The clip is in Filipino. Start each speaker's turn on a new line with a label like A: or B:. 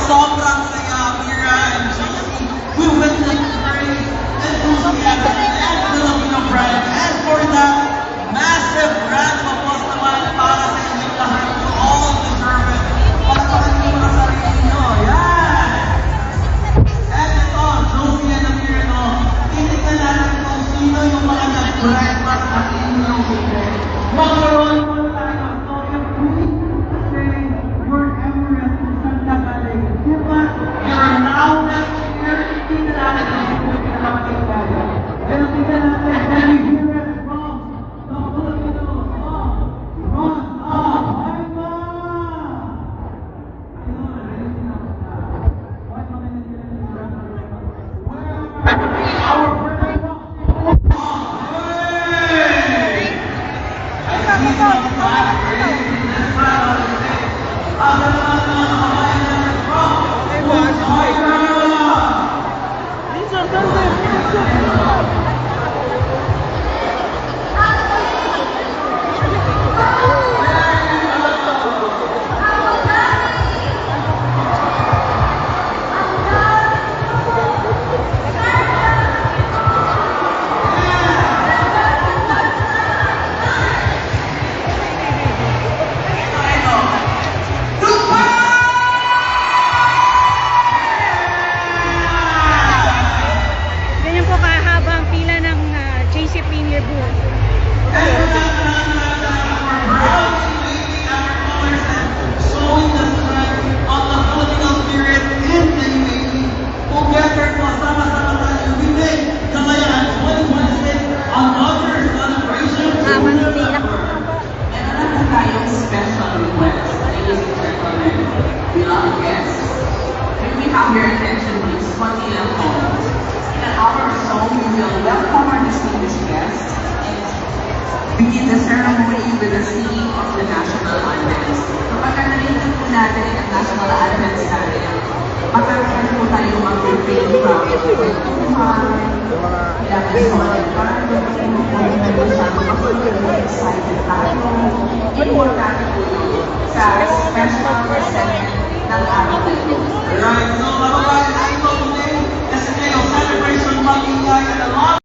A: sobrang saya, Mira and Josie. We witnessed great enthusiasm and Filipino pride. And for that, massive round of applause naman para sa inyong lahat. You all deserve it. Palakpakan niyo muna sa sarili niyo. Yan! And ito, Josie and Amir, no? Titignan natin kung sino yung mga nag-breakfast at inyong hindi. Magkaroon po tayo ng Tokyo Please say wherever at kung saan ka galing. Diba? You're now next year. Tingnan natin ang Filipino naman yung kaya. Pero tingnan natin, can you hear it from the Filipinos? Run up! Emma! Our birthday
B: Premier booth.
A: Showing the strength of the Filipino spirit in the UAE. Together, masama-sama tayo. We make Kalayan 2026 another celebration.
C: Meron na tayong special request, ladies and gentlemen, beloved guests. Can we have your attention, please? Continue home. In an hour or so, we will welcome our distinguished guests and begin the ceremony with the singing of the national anthems. Kapag narinig po natin ang national anthems natin, magkakaroon po tayo mag-refrain from kwentuhan, kailangan sa mga excited tayo. Importante po yun sa special segment ng araw na ito.
A: Right, so mga kabayan, I know today, kasi ngayong celebration mag-ingay